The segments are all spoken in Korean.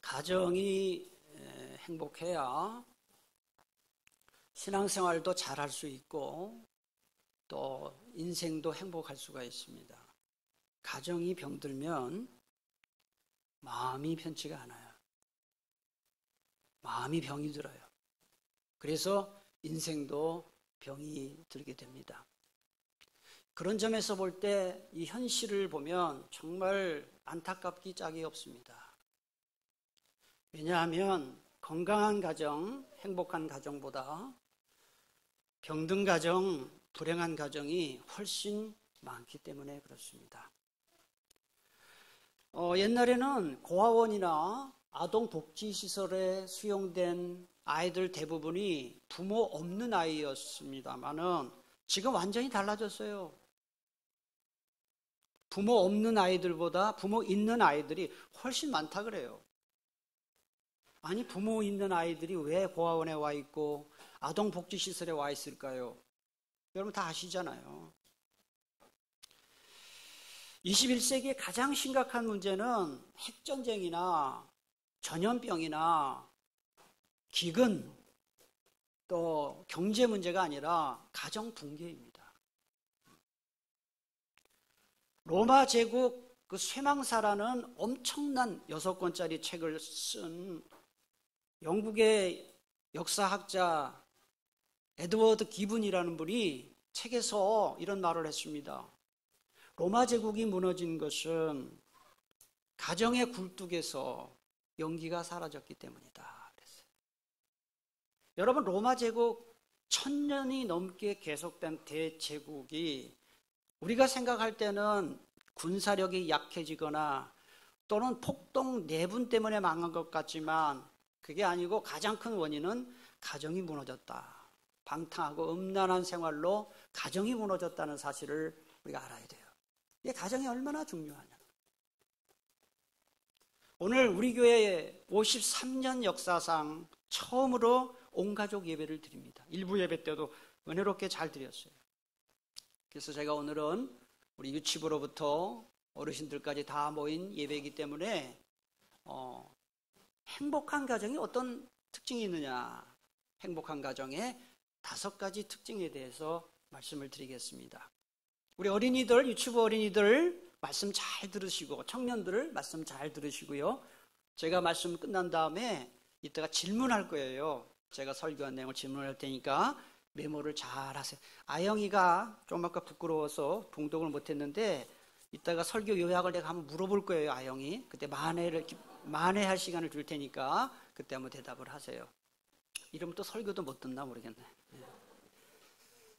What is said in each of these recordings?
가정이 행복해야 신앙생활도 잘할 수 있고 또 인생도 행복할 수가 있습니다. 가정이 병들면 마음이 편치가 않아요. 마음이 병이 들어요. 그래서 인생도 병이 들게 됩니다. 그런 점에서 볼 때 이 현실을 보면 정말 안타깝기 짝이 없습니다. 왜냐하면 건강한 가정, 행복한 가정보다 병든 가정, 불행한 가정이 훨씬 많기 때문에 그렇습니다. 옛날에는 고아원이나 아동복지시설에 수용된 아이들 대부분이 부모 없는 아이였습니다만은 지금 완전히 달라졌어요. 부모 없는 아이들보다 부모 있는 아이들이 훨씬 많다 그래요. 아니, 부모 있는 아이들이 왜 고아원에 와 있고 아동복지시설에 와 있을까요? 여러분 다 아시잖아요. 21세기의 가장 심각한 문제는 핵전쟁이나 전염병이나 기근 또 경제 문제가 아니라 가정 붕괴입니다. 로마 제국 그 쇠망사라는 엄청난 6권짜리 책을 쓴 영국의 역사학자 에드워드 기븐이라는 분이 책에서 이런 말을 했습니다. 로마 제국이 무너진 것은 가정의 굴뚝에서 연기가 사라졌기 때문이다 그랬어요. 여러분, 로마 제국 1000년이 넘게 계속된 대제국이 우리가 생각할 때는 군사력이 약해지거나 또는 폭동 내분 때문에 망한 것 같지만 그게 아니고 가장 큰 원인은 가정이 무너졌다. 방탕하고 음란한 생활로 가정이 무너졌다는 사실을 우리가 알아야 돼요. 이게 가정이 얼마나 중요하냐. 오늘 우리 교회의 53년 역사상 처음으로 온가족 예배를 드립니다. 일부 예배 때도 은혜롭게 잘 드렸어요. 그래서 제가 오늘은 우리 유치부로부터 어르신들까지 다 모인 예배이기 때문에 행복한 가정이 어떤 특징이 있느냐, 행복한 가정의 5가지 특징에 대해서 말씀을 드리겠습니다. 우리 어린이들, 유치부 어린이들 말씀 잘 들으시고 청년들 말씀 잘 들으시고요. 제가 말씀 끝난 다음에 이따가 질문할 거예요. 제가 설교한 내용을 질문할 테니까 메모를 잘 하세요. 아영이가 좀 아까 부끄러워서 봉독을 못했는데 이따가 설교 요약을 내가 한번 물어볼 거예요. 아영이 그때 만회할 시간을 줄 테니까 그때 한번 대답을 하세요. 이러면 또 설교도 못 듣나 모르겠네.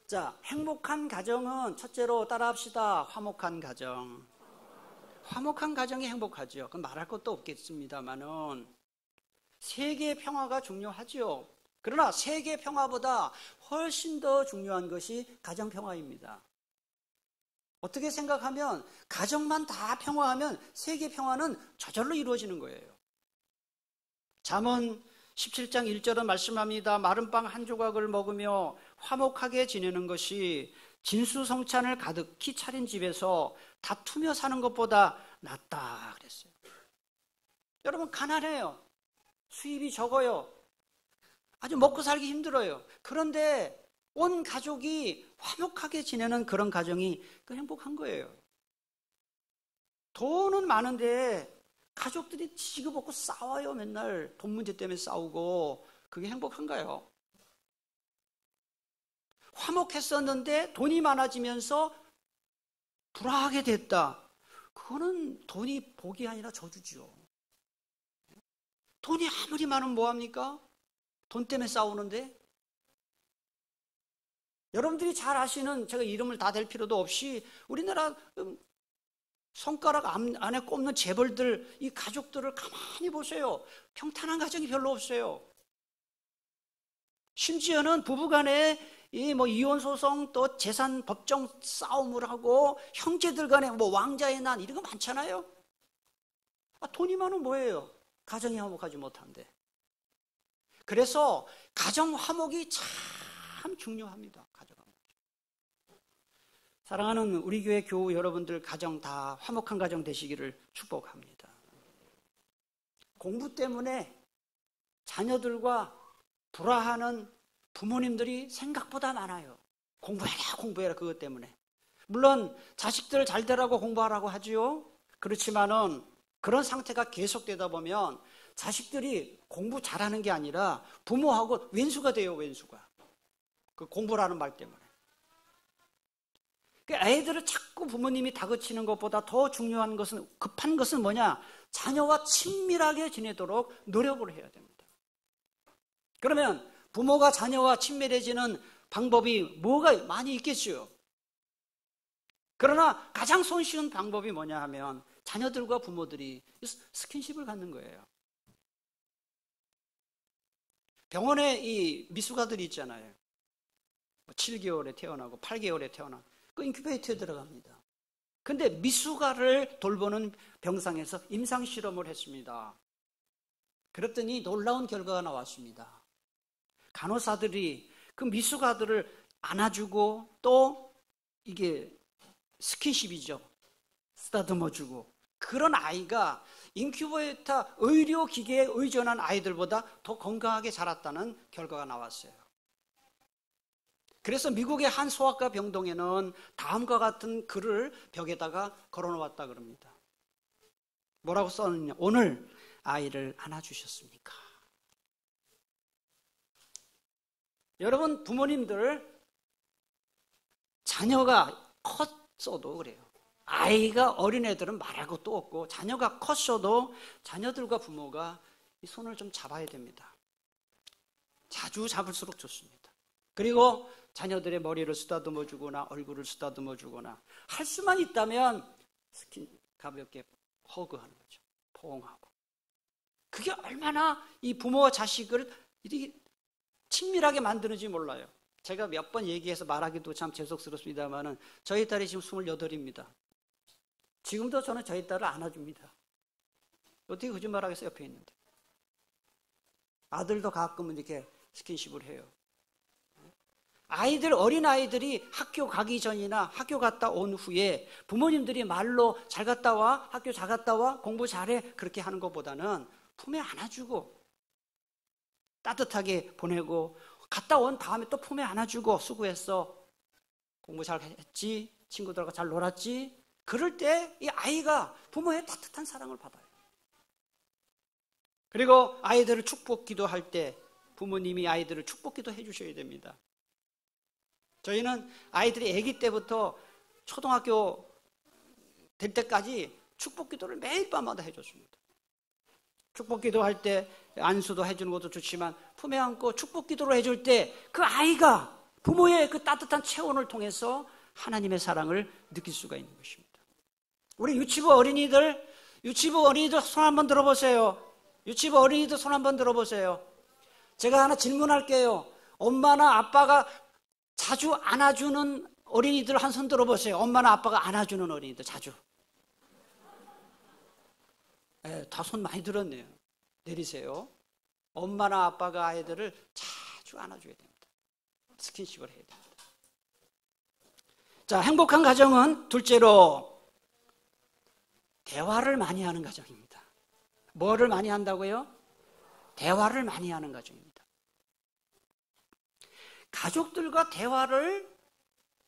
자, 행복한 가정은 첫째로 따라합시다. 화목한 가정. 화목한 가정이 행복하죠. 그건 말할 것도 없겠습니다만은 세계 평화가 중요하죠. 그러나 세계 평화보다 훨씬 더 중요한 것이 가정 평화입니다. 어떻게 생각하면 가정만 다 평화하면 세계 평화는 저절로 이루어지는 거예요. 잠언 17장 1절은 말씀합니다. 마른 빵 한 조각을 먹으며 화목하게 지내는 것이 진수성찬을 가득히 차린 집에서 다투며 사는 것보다 낫다 그랬어요. 여러분, 가난해요. 수입이 적어요. 아주 먹고 살기 힘들어요. 그런데 온 가족이 화목하게 지내는 그런 가정이 행복한 거예요. 돈은 많은데 가족들이 지지고볶고 싸워요. 맨날 돈 문제 때문에 싸우고. 그게 행복한가요? 화목했었는데 돈이 많아지면서 불화하게 됐다. 그거는 돈이 복이 아니라 저주죠. 돈이 아무리 많으면 뭐합니까? 돈 때문에 싸우는데. 여러분들이 잘 아시는, 제가 이름을 다 댈 필요도 없이 우리나라 손가락 안에 꼽는 재벌들, 이 가족들을 가만히 보세요. 평탄한 가정이 별로 없어요. 심지어는 부부간에 이혼 소송 또 재산 법정 싸움을 하고 형제들 간에 왕자의 난 이런 거 많잖아요. 돈이 많으면 뭐예요? 가정이 화목하지 못한데. 그래서 가정 화목이 참 중요합니다. 가정 화목. 사랑하는 우리 교회 교우 여러분들 가정 다 화목한 가정 되시기를 축복합니다. 공부 때문에 자녀들과 불화하는 부모님들이 생각보다 많아요. 공부해라 그것 때문에. 물론 자식들 잘 되라고 공부하라고 하지요. 그렇지만은 그런 상태가 계속되다 보면 자식들이 공부 잘하는 게 아니라 부모하고 왼수가 돼요. 왼수가. 그 공부라는 말 때문에. 아이들을 자꾸 부모님이 다그치는 것보다 더 중요한 것은, 급한 것은 뭐냐? 자녀와 친밀하게 지내도록 노력을 해야 됩니다. 그러면 부모가 자녀와 친밀해지는 방법이 뭐가 많이 있겠죠. 그러나 가장 손쉬운 방법이 뭐냐 하면 자녀들과 부모들이 스킨십을 갖는 거예요. 병원에 이 미숙아들이 있잖아요. 7개월에 태어나고 8개월에 태어나고 그 인큐베이터에 들어갑니다. 근데 미숙아를 돌보는 병상에서 임상실험을 했습니다. 그랬더니 놀라운 결과가 나왔습니다. 간호사들이 그 미숙아들을 안아주고 또 이게 스킨십이죠. 쓰다듬어주고 그런 아이가 인큐베이터 의료기계에 의존한 아이들보다 더 건강하게 자랐다는 결과가 나왔어요. 그래서 미국의 한 소아과 병동에는 다음과 같은 글을 벽에다가 걸어놓았다 그럽니다. 뭐라고 써놨냐? 오늘 아이를 안아주셨습니까? 여러분 부모님들 자녀가 컸어도 그래요. 아이가 어린애들은 말할 것도 없고 자녀가 컸어도 자녀들과 부모가 이 손을 좀 잡아야 됩니다. 자주 잡을수록 좋습니다. 그리고 자녀들의 머리를 쓰다듬어 주거나 얼굴을 쓰다듬어 주거나 할 수만 있다면 가볍게 허그하는 거죠. 포옹하고. 그게 얼마나 이 부모와 자식을 이렇게 친밀하게 만드는지 몰라요. 제가 몇 번 얘기해서 말하기도 참 죄송스럽습니다만은 저희 딸이 지금 28입니다. 지금도 저는 저희 딸을 안아줍니다. 어떻게 거짓말하겠어요? 옆에 있는데. 아들도 가끔은 이렇게 스킨십을 해요. 어린아이들이 학교 가기 전이나 학교 갔다 온 후에 부모님들이 말로 잘 갔다 와, 학교 잘 갔다 와, 공부 잘해 그렇게 하는 것보다는 품에 안아주고 따뜻하게 보내고 갔다 온 다음에 또 품에 안아주고 수고했어, 공부 잘 했지, 친구들과 잘 놀았지. 그럴 때 이 아이가 부모의 따뜻한 사랑을 받아요. 그리고 아이들을 축복기도 할 때 부모님이 아이들을 축복기도 해주셔야 됩니다. 저희는 아이들이 아기 때부터 초등학교 될 때까지 축복기도를 매일 밤마다 해줬습니다. 축복기도 할 때 안수도 해주는 것도 좋지만 품에 안고 축복기도를 해줄 때 그 아이가 부모의 그 따뜻한 체온을 통해서 하나님의 사랑을 느낄 수가 있는 것입니다. 우리 유치부 어린이들 손 한번 들어보세요. 유치부 어린이들 손 한번 들어보세요. 제가 하나 질문할게요. 엄마나 아빠가 자주 안아주는 어린이들 한 손 들어보세요. 엄마나 아빠가 안아주는 어린이들 자주. 다 손 많이 들었네요. 내리세요. 엄마나 아빠가 아이들을 자주 안아줘야 됩니다. 스킨십을 해야 됩니다. 자, 행복한 가정은 둘째로 대화를 많이 하는 가정입니다. 뭐를 많이 한다고요? 대화를 많이 하는 가정입니다. 가족들과 대화를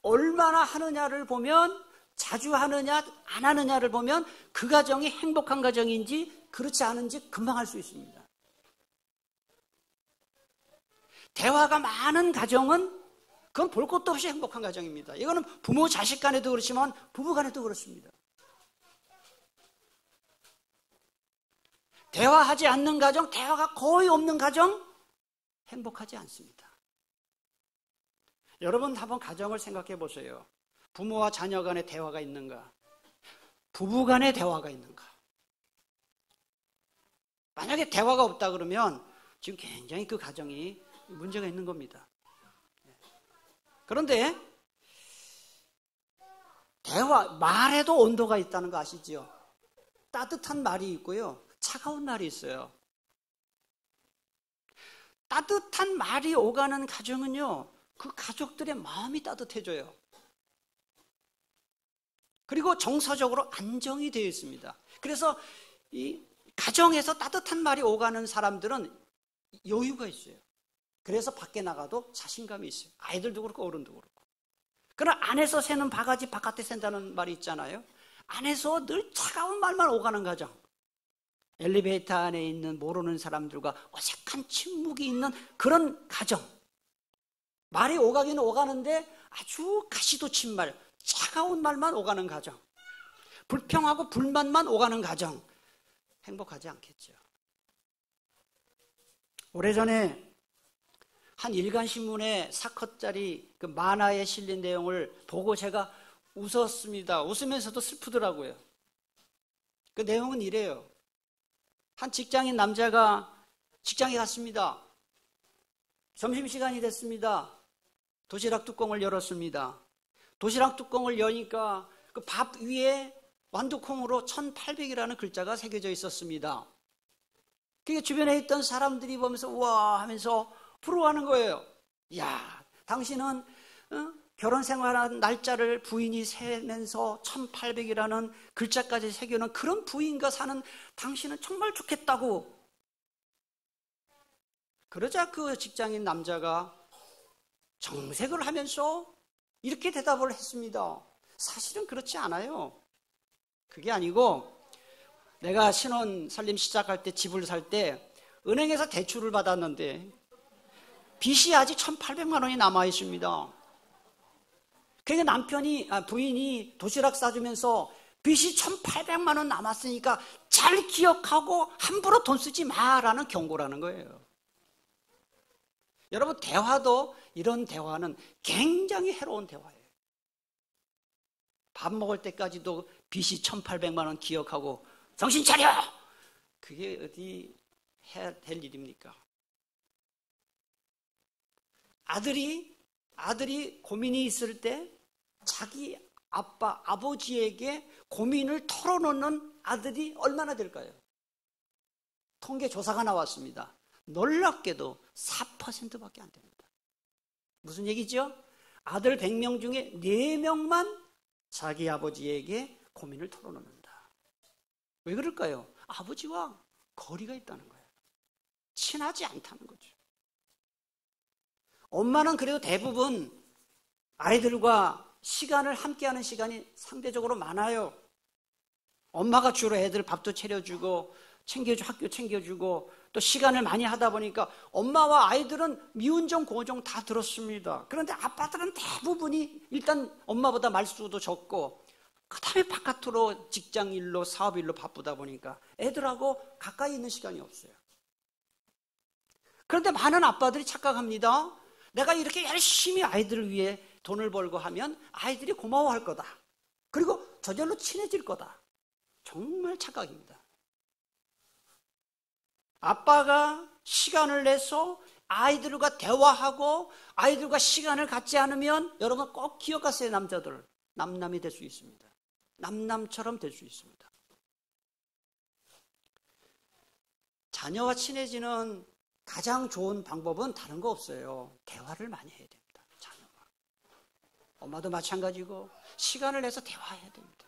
얼마나 하느냐를 보면, 자주 하느냐 안 하느냐를 보면 그 가정이 행복한 가정인지 그렇지 않은지 금방 알 수 있습니다. 대화가 많은 가정은 그건 볼 것도 없이 행복한 가정입니다. 이거는 부모 자식 간에도 그렇지만 부부 간에도 그렇습니다. 대화하지 않는 가정, 대화가 거의 없는 가정, 행복하지 않습니다. 여러분 한번 가정을 생각해 보세요. 부모와 자녀 간의 대화가 있는가? 부부 간의 대화가 있는가? 만약에 대화가 없다 그러면 지금 굉장히 그 가정이 문제가 있는 겁니다. 그런데 말에도 온도가 있다는 거 아시죠? 따뜻한 말이 있고요, 차가운 말이 있어요. 따뜻한 말이 오가는 가정은요, 그 가족들의 마음이 따뜻해져요. 그리고 정서적으로 안정이 되어 있습니다. 그래서 이 가정에서 따뜻한 말이 오가는 사람들은 여유가 있어요. 그래서 밖에 나가도 자신감이 있어요. 아이들도 그렇고 어른도 그렇고. 그러나 안에서 새는 바가지 바깥에 샌다는 말이 있잖아요. 안에서 늘 차가운 말만 오가는 가정, 엘리베이터 안에 있는 모르는 사람들과 어색한 침묵이 있는 그런 가정, 말이 오가기는 오가는데 아주 가시돋친 말, 차가운 말만 오가는 가정, 불평하고 불만만 오가는 가정, 행복하지 않겠죠. 오래전에 한 일간신문에 사컷짜리 그 만화에 실린 내용을 보고 제가 웃었습니다. 웃으면서도 슬프더라고요. 그 내용은 이래요. 한 직장인 남자가 직장에 갔습니다. 점심시간이 됐습니다. 도시락 뚜껑을 열었습니다. 도시락 뚜껑을 여니까 그 밥 위에 완두콩으로 1800이라는 글자가 새겨져 있었습니다. 그게 주변에 있던 사람들이 보면서 우와 하면서 부러워하는 거예요. 야, 당신은 결혼 생활한 날짜를 부인이 세면서 1800이라는 글자까지 새겨놓은 그런 부인과 사는 당신은 정말 좋겠다고. 그러자 그 직장인 남자가 정색을 하면서 이렇게 대답을 했습니다. 사실은 그렇지 않아요. 그게 아니고 내가 신혼 살림 시작할 때 집을 살 때 은행에서 대출을 받았는데 빚이 아직 1800만 원이 남아 있습니다. 그러니까 부인이 도시락 싸주면서 빚이 1800만 원 남았으니까 잘 기억하고 함부로 돈 쓰지 마라는 경고라는 거예요. 여러분, 대화도 이런 대화는 굉장히 해로운 대화예요. 밥 먹을 때까지도 빚이 1800만 원 기억하고 정신 차려! 그게 어디 해야 될 일입니까? 아들이 고민이 있을 때 자기 아버지에게 고민을 털어놓는 아들이 얼마나 될까요? 통계 조사가 나왔습니다. 놀랍게도 4%밖에 안 됩니다. 무슨 얘기죠? 아들 100명 중에 4명만 자기 아버지에게 고민을 털어놓는다. 왜 그럴까요? 아버지와 거리가 있다는 거예요. 친하지 않다는 거죠. 엄마는 그래도 대부분 아이들과 시간을 함께하는 시간이 상대적으로 많아요. 엄마가 주로 애들 밥도 차려주고 학교 챙겨주고 또 시간을 많이 하다 보니까 엄마와 아이들은 미운정 고정 다 들었습니다. 그런데 아빠들은 대부분이 일단 엄마보다 말수도 적고 그 다음에 바깥으로 직장일로 사업일로 바쁘다 보니까 애들하고 가까이 있는 시간이 없어요. 그런데 많은 아빠들이 착각합니다. 내가 이렇게 열심히 아이들을 위해 돈을 벌고 하면 아이들이 고마워할 거다. 그리고 저절로 친해질 거다. 정말 착각입니다. 아빠가 시간을 내서 아이들과 대화하고 아이들과 시간을 갖지 않으면 여러분 꼭 기억하세요. 남자들 남남이 될 수 있습니다. 남남처럼 될 수 있습니다. 자녀와 친해지는 가장 좋은 방법은 다른 거 없어요. 대화를 많이 해야 됩니다. 자녀와. 엄마도 마찬가지고 시간을 내서 대화해야 됩니다.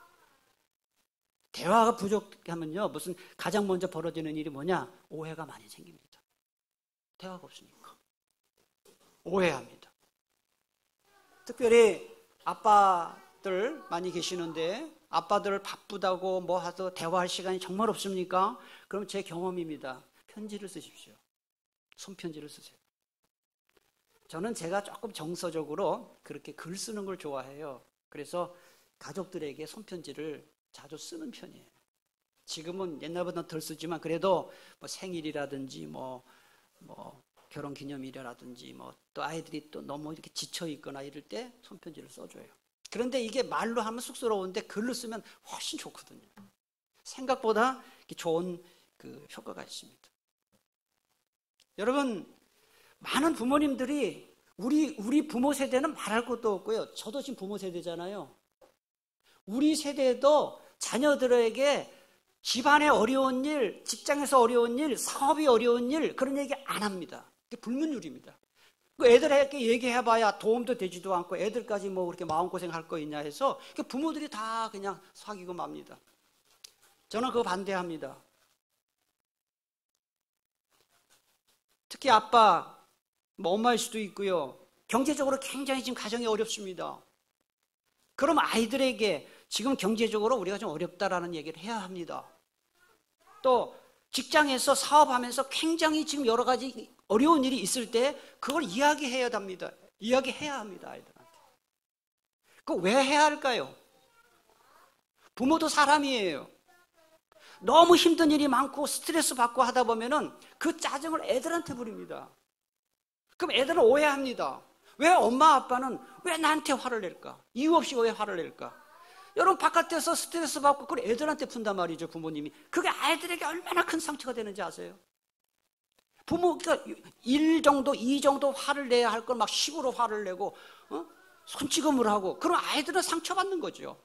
대화가 부족하면요, 무슨 가장 먼저 벌어지는 일이 뭐냐? 오해가 많이 생깁니다. 대화가 없으니까. 오해합니다. 특별히 아빠들 많이 계시는데 아빠들 바쁘다고 뭐 하도 대화할 시간이 정말 없습니까? 그럼 제 경험입니다. 편지를 쓰십시오. 손편지를 쓰세요. 저는 제가 조금 정서적으로 그렇게 글 쓰는 걸 좋아해요. 그래서 가족들에게 손편지를 자주 쓰는 편이에요. 지금은 옛날보다 덜 쓰지만 그래도 뭐 생일이라든지 뭐 결혼기념일이라든지 또 아이들이 또 너무 이렇게 지쳐 있거나 이럴 때 손편지를 써줘요. 그런데 이게 말로 하면 쑥스러운데 글로 쓰면 훨씬 좋거든요. 생각보다 좋은 그 효과가 있습니다. 여러분, 많은 부모님들이 우리 부모 세대는 말할 것도 없고요. 저도 지금 부모 세대잖아요. 우리 세대도 자녀들에게 집안에 어려운 일, 직장에서 어려운 일, 사업이 어려운 일 그런 얘기 안 합니다. 그게 불문율입니다. 애들에게 얘기해봐야 도움도 되지도 않고 애들까지 뭐 그렇게 마음고생할 거 있냐 해서 부모들이 다 그냥 사귀고 맙니다. 저는 그거 반대합니다. 특히 아빠, 엄마일 수도 있고요. 경제적으로 굉장히 지금 가정이 어렵습니다. 그럼 아이들에게 지금 경제적으로 우리가 좀 어렵다라는 얘기를 해야 합니다. 또 직장에서 사업하면서 굉장히 지금 여러 가지 어려운 일이 있을 때 그걸 이야기해야 합니다. 이야기해야 합니다, 아이들한테. 그거 왜 해야 할까요? 부모도 사람이에요. 너무 힘든 일이 많고 스트레스 받고 하다 보면은 그 짜증을 애들한테 부립니다. 그럼 애들은 오해합니다. 왜 엄마 아빠는 왜 나한테 화를 낼까? 이유 없이 왜 화를 낼까? 여러분 바깥에서 스트레스 받고 그걸 애들한테 푼단 말이죠, 부모님이. 그게 아이들에게 얼마나 큰 상처가 되는지 아세요? 부모가 1 정도, 2 정도 화를 내야 할 걸 막 10으로 화를 내고 손찌검을 하고 그럼 아이들은 상처받는 거죠.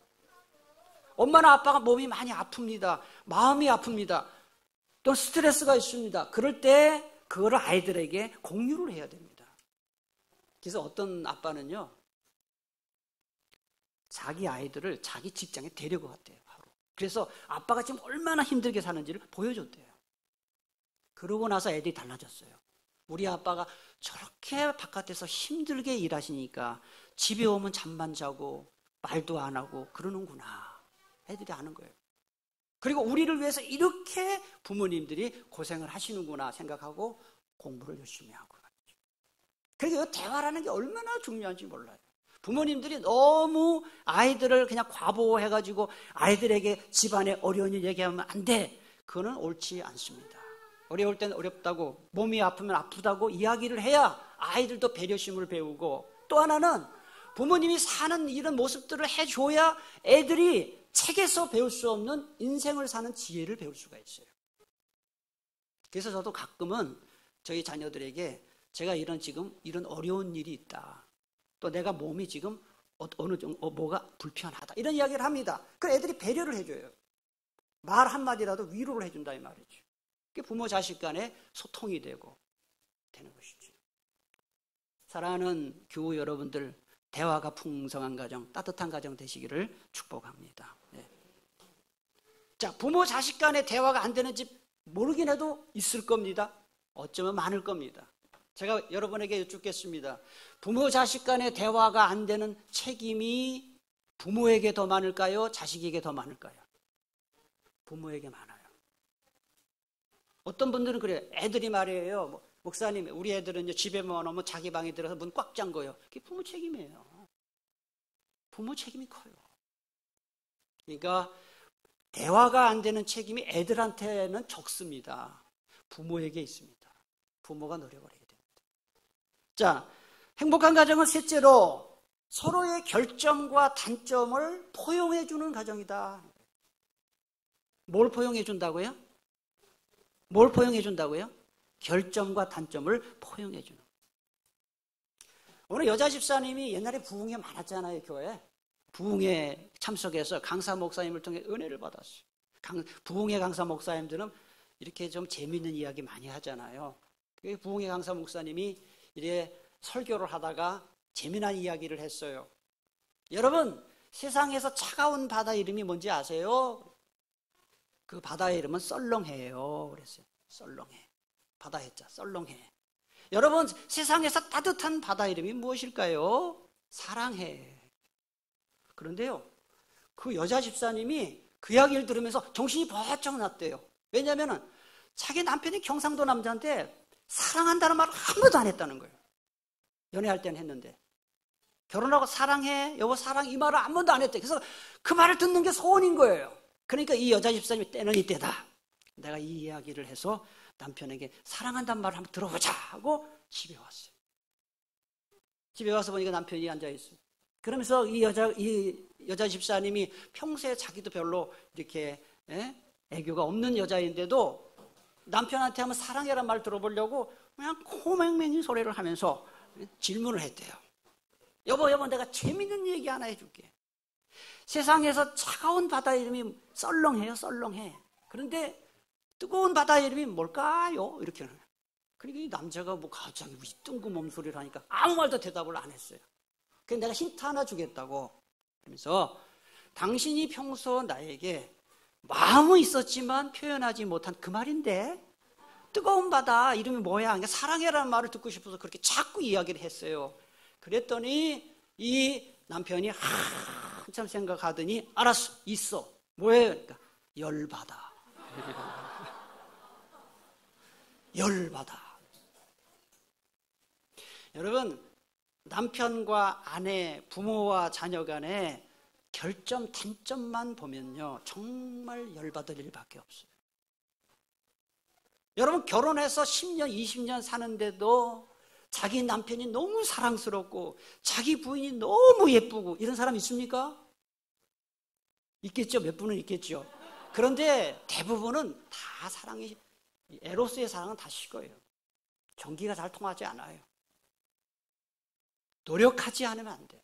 엄마나 아빠가 몸이 많이 아픕니다. 마음이 아픕니다. 또 스트레스가 있습니다. 그럴 때 그거를 아이들에게 공유를 해야 됩니다. 그래서 어떤 아빠는요, 자기 아이들을 자기 직장에 데리고 갔대요, 바로. 그래서 아빠가 지금 얼마나 힘들게 사는지를 보여줬대요. 그러고 나서 애들이 달라졌어요. 우리 아빠가 저렇게 바깥에서 힘들게 일하시니까 집에 오면 잠만 자고 말도 안 하고 그러는구나. 애들이 아는 거예요. 그리고 우리를 위해서 이렇게 부모님들이 고생을 하시는구나 생각하고 공부를 열심히 하고. 그러니까 대화라는 게 얼마나 중요한지 몰라요. 부모님들이 너무 아이들을 그냥 과보해가지고 아이들에게 집안에 어려운 일 얘기하면 안 돼. 그거는 옳지 않습니다. 어려울 때는 어렵다고, 몸이 아프면 아프다고 이야기를 해야 아이들도 배려심을 배우고, 또 하나는 부모님이 사는 이런 모습들을 해줘야 애들이 책에서 배울 수 없는 인생을 사는 지혜를 배울 수가 있어요. 그래서 저도 가끔은 저희 자녀들에게 제가 지금 이런 어려운 일이 있다. 또 내가 몸이 지금 어느 정도 뭐가 불편하다. 이런 이야기를 합니다. 그 애들이 배려를 해줘요. 말 한마디라도 위로를 해준다 이 말이죠. 그게 부모 자식 간에 소통이 되는 것이죠. 사랑하는 교우 여러분들, 대화가 풍성한 가정, 따뜻한 가정 되시기를 축복합니다. 네. 자, 부모 자식 간에 대화가 안 되는 집 모르긴 해도 있을 겁니다. 어쩌면 많을 겁니다. 제가 여러분에게 여쭙겠습니다. 부모 자식 간의 대화가 안 되는 책임이 부모에게 더 많을까요? 자식에게 더 많을까요? 부모에게 많아요. 어떤 분들은 그래요. 애들이 말이에요. 목사님, 우리 애들은 집에만 오면 자기 방에 들어서 문 꽉 잠궈요. 그게 부모 책임이에요. 부모 책임이 커요. 그러니까 대화가 안 되는 책임이 애들한테는 적습니다. 부모에게 있습니다. 부모가 노력을 해야 됩니다. 자, 행복한 가정은 셋째로 서로의 결점과 단점을 포용해 주는 가정이다. 뭘 포용해 준다고요? 뭘 포용해 준다고요? 결점과 단점을 포용해 주는. 오늘 여자 집사님이 옛날에 부흥회 많았잖아요, 교회. 부흥회 참석해서 강사 목사님을 통해 은혜를 받았어요. 부흥회 강사 목사님들은 이렇게 좀 재미있는 이야기 많이 하잖아요. 부흥회 강사 목사님이 이래 설교를 하다가 재미난 이야기를 했어요. 여러분, 세상에서 차가운 바다 이름이 뭔지 아세요? 그 바다의 이름은 썰렁해예요. 그랬어요. 썰렁해. 바다 해자, 썰렁해. 여러분, 세상에서 따뜻한 바다 이름이 무엇일까요? 사랑해. 그런데요, 그 여자 집사님이 그 이야기를 들으면서 정신이 번쩍 났대요. 왜냐하면 자기 남편이 경상도 남자인데 사랑한다는 말을 한 번도 안 했다는 거예요. 연애할 때는 했는데. 결혼하고 사랑해, 여보 사랑 이 말을 한 번도 안 했대. 그래서 그 말을 듣는 게 소원인 거예요. 그러니까 이 여자 집사님이 때는 이때다. 내가 이 이야기를 해서 남편에게 사랑한다는 말을 한번 들어보자 하고 집에 왔어요. 집에 와서 보니까 남편이 앉아있어요. 그러면서 이 여자 집사님이 평소에 자기도 별로 이렇게 애교가 없는 여자인데도 남편한테 한번 사랑해란 말 들어보려고 그냥 코맹맹이 소리를 하면서 질문을 했대요. 여보 내가 재밌는 얘기 하나 해줄게. 세상에서 차가운 바다 이름이 썰렁해요. 썰렁해. 그런데 뜨거운 바다 이름이 뭘까요? 이렇게 하는. 그러니까 이 남자가 뭐 갑자기 뜬금없는 소리를 하니까 아무 말도 대답을 안 했어요. 그래서 내가 힌트 하나 주겠다고. 그러면서 당신이 평소 나에게 마음은 있었지만 표현하지 못한 그 말인데 뜨거운 바다 이름이 뭐야? 그러니까 사랑해라는 말을 듣고 싶어서 그렇게 자꾸 이야기를 했어요. 그랬더니 이 남편이 한참 생각하더니 알았어, 있어. 뭐예요? 그러니까 열바다. 열바다. 여러분, 남편과 아내, 부모와 자녀 간에 결점, 단점만 보면요, 정말 열받을 일밖에 없어요. 여러분, 결혼해서 10년, 20년 사는데도 자기 남편이 너무 사랑스럽고 자기 부인이 너무 예쁘고 이런 사람 있습니까? 있겠죠. 몇 분은 있겠죠. 그런데 대부분은 다 사랑이, 에로스의 사랑은 다 식어요. 전기가 잘 통하지 않아요. 노력하지 않으면 안 돼요.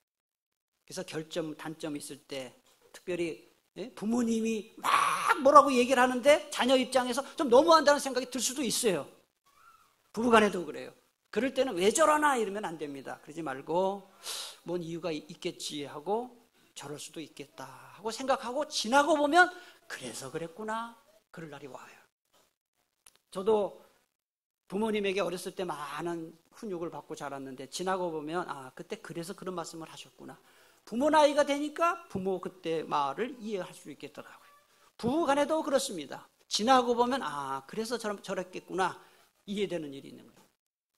그래서 결점, 단점이 있을 때 특별히 부모님이 막 뭐라고 얘기를 하는데 자녀 입장에서 좀 너무한다는 생각이 들 수도 있어요. 부부간에도 그래요. 그럴 때는 왜 저러나 이러면 안 됩니다. 그러지 말고 뭔 이유가 있겠지 하고 저럴 수도 있겠다 하고 생각하고 지나고 보면 그래서 그랬구나, 그럴 날이 와요. 저도 부모님에게 어렸을 때 많은 훈육을 받고 자랐는데 지나고 보면 아, 그때 그래서 그런 말씀을 하셨구나. 부모 나이가 되니까 부모 그때 말을 이해할 수 있겠더라고요. 부부 간에도 그렇습니다. 지나고 보면 아, 그래서 저랬겠구나, 이해되는 일이 있는 거예요.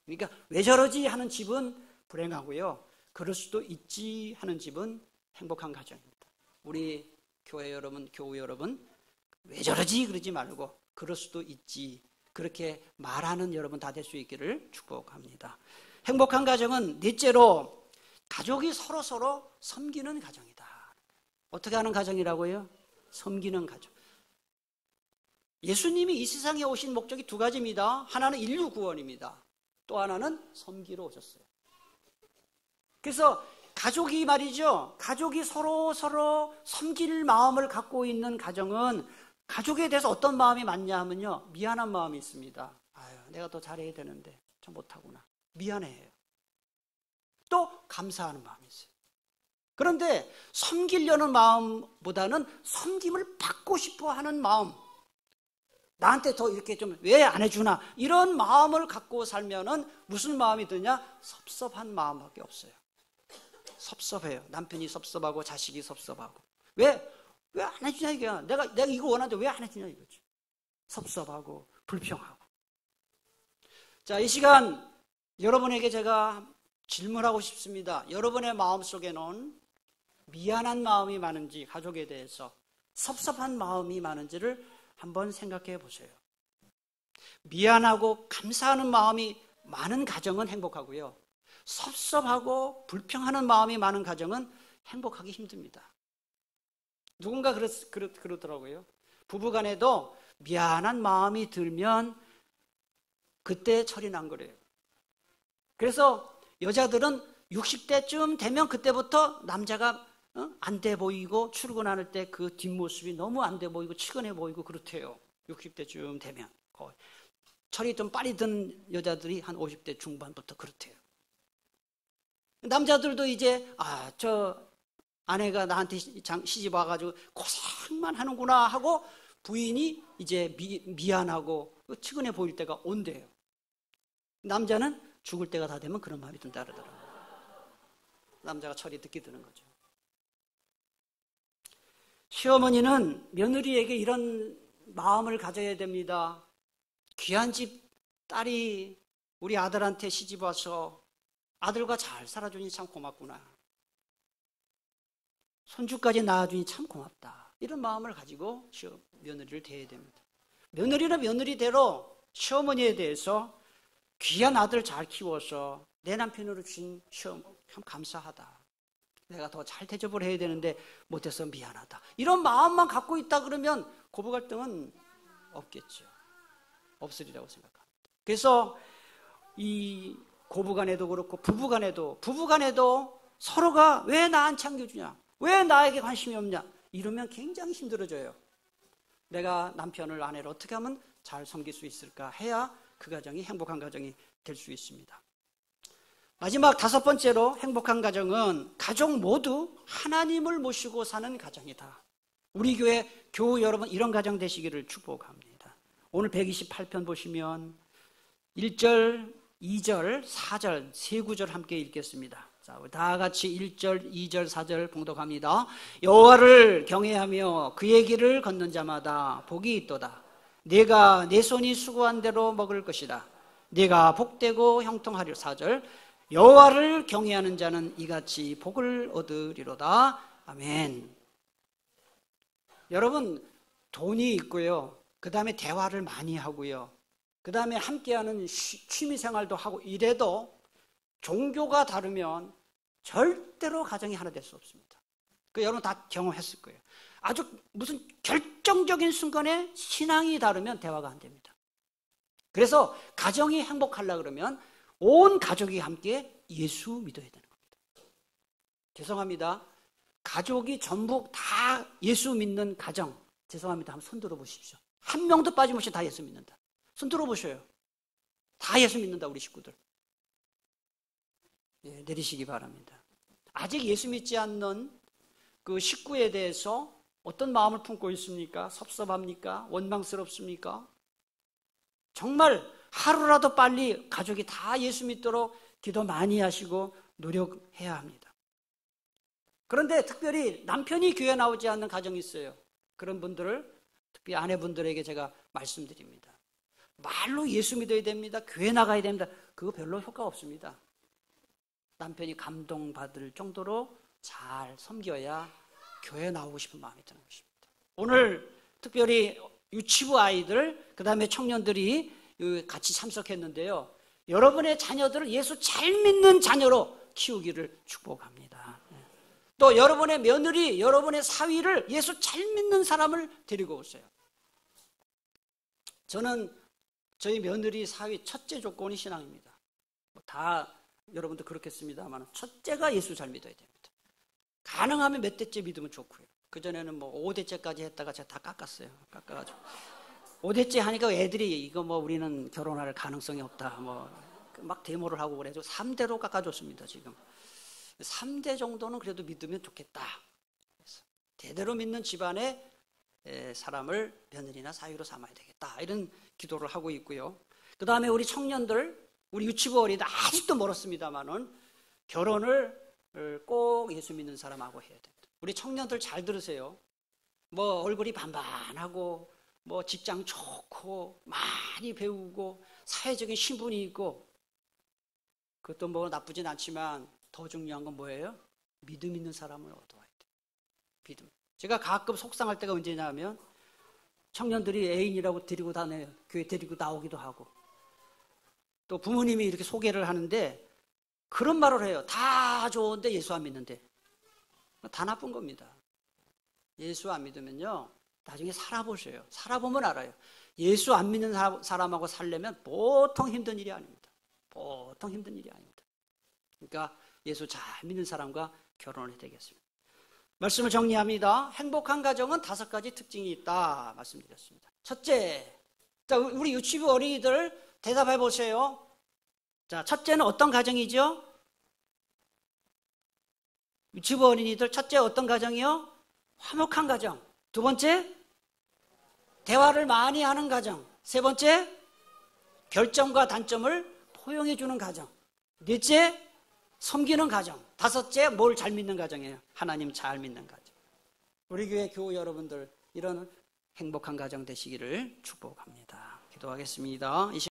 그러니까 왜 저러지 하는 집은 불행하고요, 그럴 수도 있지 하는 집은 행복한 가정입니다. 우리 교회 여러분, 교우 여러분, 왜 저러지 그러지 말고 그럴 수도 있지, 그렇게 말하는 여러분 다 될 수 있기를 축복합니다. 행복한 가정은 넷째로 가족이 서로 섬기는 가정이다. 어떻게 하는 가정이라고요? 섬기는 가정. 예수님이 이 세상에 오신 목적이 두 가지입니다. 하나는 인류 구원입니다. 또 하나는 섬기러 오셨어요. 그래서 가족이 말이죠, 가족이 서로 섬길 마음을 갖고 있는 가정은 가족에 대해서 어떤 마음이 많냐 하면요, 미안한 마음이 있습니다. 아유, 내가 더 잘해야 되는데 참 못하구나, 미안해해요. 또 감사하는 마음이 있어요. 그런데 섬기려는 마음보다는 섬김을 받고 싶어 하는 마음, 나한테 더 이렇게 좀 왜 안 해주나, 이런 마음을 갖고 살면은 무슨 마음이 드냐? 섭섭한 마음밖에 없어요. 섭섭해요. 남편이 섭섭하고 자식이 섭섭하고. 왜 안 해주냐 이게. 내가 이거 원하는데 왜 안 해주냐 이거죠. 섭섭하고 불평하고. 자, 이 시간 여러분에게 제가 질문하고 싶습니다. 여러분의 마음속에는 미안한 마음이 많은지, 가족에 대해서 섭섭한 마음이 많은지를 한번 생각해 보세요. 미안하고 감사하는 마음이 많은 가정은 행복하고요, 섭섭하고 불평하는 마음이 많은 가정은 행복하기 힘듭니다. 누군가 그러더라고요. 부부간에도 미안한 마음이 들면 그때 철이 난 거래요. 그래서 여자들은 60대쯤 되면 그때부터 남자가 안 돼 보이고, 출근할 때 그 뒷모습이 너무 안 돼 보이고 치근해 보이고 그렇대요. 60대쯤 되면. 철이 좀 빨리 든 여자들이 한 50대 중반부터 그렇대요. 남자들도 이제 저 아내가 나한테 시집 와가지고 고생만 하는구나 하고 부인이 이제 미안하고 치근해 보일 때가 온대요. 남자는 죽을 때가 다 되면 그런 마음이 든다 그러더라고요. 남자가 철이 늦게 드는 거죠. 시어머니는 며느리에게 이런 마음을 가져야 됩니다. 귀한 집 딸이 우리 아들한테 시집 와서 아들과 잘 살아주니 참 고맙구나, 손주까지 낳아주니 참 고맙다, 이런 마음을 가지고 며느리를 대해야 됩니다. 며느리는 며느리대로 시어머니에 대해서 귀한 아들 잘 키워서 내 남편으로 주신 시어머니 참 감사하다, 내가 더 잘 대접을 해야 되는데 못해서 미안하다, 이런 마음만 갖고 있다 그러면 고부 갈등은 없겠죠. 없으리라고 생각합니다. 그래서 이 고부간에도 그렇고 부부간에도 서로가 왜 나 안 챙겨주냐, 왜 나에게 관심이 없냐, 이러면 굉장히 힘들어져요. 내가 남편을, 아내를 어떻게 하면 잘 섬길 수 있을까 해야 그 가정이 행복한 가정이 될 수 있습니다. 마지막 다섯 번째로 행복한 가정은 가족 모두 하나님을 모시고 사는 가정이다. 우리 교회 교우 여러분, 이런 가정 되시기를 축복합니다. 오늘 128편 보시면 1절, 2절, 4절 세 구절 함께 읽겠습니다. 자, 다 같이 1절, 2절, 4절 봉독합니다. 여호와를 경외하며 그의 길을 걷는 자마다 복이 있도다. 내가 내 손이 수고한 대로 먹을 것이다. 내가 복되고 형통하리라. 4절, 여호와를 경외하는 자는 이같이 복을 얻으리로다. 아멘. 여러분, 돈이 있고요, 그 다음에 대화를 많이 하고요, 그 다음에 함께하는 취미생활도 하고 이래도 종교가 다르면 절대로 가정이 하나 될 수 없습니다. 그 여러분 다 경험했을 거예요. 아주 무슨 결정적인 순간에 신앙이 다르면 대화가 안 됩니다. 그래서 가정이 행복하려고 그러면 온 가족이 함께 예수 믿어야 되는 겁니다. 죄송합니다. 가족이 전부 다 예수 믿는 가정, 죄송합니다. 한번 손 들어보십시오. 한 명도 빠짐없이 다 예수 믿는다. 손 들어보셔요. 다 예수 믿는다, 우리 식구들. 예, 내리시기 바랍니다. 아직 예수 믿지 않는 그 식구에 대해서 어떤 마음을 품고 있습니까? 섭섭합니까? 원망스럽습니까? 정말 하루라도 빨리 가족이 다 예수 믿도록 기도 많이 하시고 노력해야 합니다. 그런데 특별히 남편이 교회 나오지 않는 가정이 있어요. 그런 분들을 특히 아내분들에게 제가 말씀드립니다. 말로 예수 믿어야 됩니다. 교회 나가야 됩니다. 그거 별로 효과 없습니다. 남편이 감동받을 정도로 잘 섬겨야 교회 나오고 싶은 마음이 드는 것입니다. 오늘 특별히 유치부 아이들, 그 다음에 청년들이 같이 참석했는데요. 여러분의 자녀들을 예수 잘 믿는 자녀로 키우기를 축복합니다. 또 여러분의 며느리, 여러분의 사위를 예수 잘 믿는 사람을 데리고 오세요. 저는 저희 며느리, 사위 첫째 조건이 신앙입니다. 다 여러분도 그렇겠습니다만 첫째가 예수 잘 믿어야 됩니다. 가능하면 몇 대째 믿으면 좋고요. 그전에는 뭐 5대째까지 했다가 제가 다 깎았어요. 깎아가지고 5대째 하니까 애들이 이거 뭐 우리는 결혼할 가능성이 없다 뭐 막 데모를 하고 그래서 3대로 깎아줬습니다. 지금 3대 정도는 그래도 믿으면 좋겠다. 그래서 대대로 믿는 집안의 사람을 며느리나 사위로 삼아야 되겠다, 이런 기도를 하고 있고요. 그 다음에 우리 청년들, 우리 유치부 어린이들 아직도 멀었습니다만은 결혼을 꼭 예수 믿는 사람하고 해야 됩니다. 우리 청년들 잘 들으세요. 뭐 얼굴이 반반하고 뭐 직장 좋고 많이 배우고 사회적인 신분이 있고, 그것도 뭐 나쁘진 않지만 더 중요한 건 뭐예요? 믿음 있는 사람을 얻어와야 돼요. 믿음. 제가 가끔 속상할 때가 언제냐면 청년들이 애인이라고 데리고 다녀요. 교회 데리고 나오기도 하고, 또 부모님이 이렇게 소개를 하는데 그런 말을 해요. 다 좋은데 예수 안 믿는데. 다 나쁜 겁니다. 예수 안 믿으면요, 나중에 살아보세요. 살아보면 알아요. 예수 안 믿는 사람하고 살려면 보통 힘든 일이 아닙니다. 보통 힘든 일이 아닙니다. 그러니까 예수 잘 믿는 사람과 결혼을 해야 되겠습니다. 말씀을 정리합니다. 행복한 가정은 5가지 특징이 있다 말씀드렸습니다. 첫째, 자, 우리 유치부 어린이들 대답해 보세요. 자, 첫째는 어떤 가정이죠? 유치부 어린이들 첫째 어떤 가정이요? 화목한 가정. 두 번째, 대화를 많이 하는 가정. 세 번째, 결점과 단점을 포용해 주는 가정. 넷째, 섬기는 가정. 다섯째, 뭘 잘 믿는 가정이에요? 하나님 잘 믿는 가정. 우리 교회 교우 여러분들, 이런 행복한 가정 되시기를 축복합니다. 기도하겠습니다.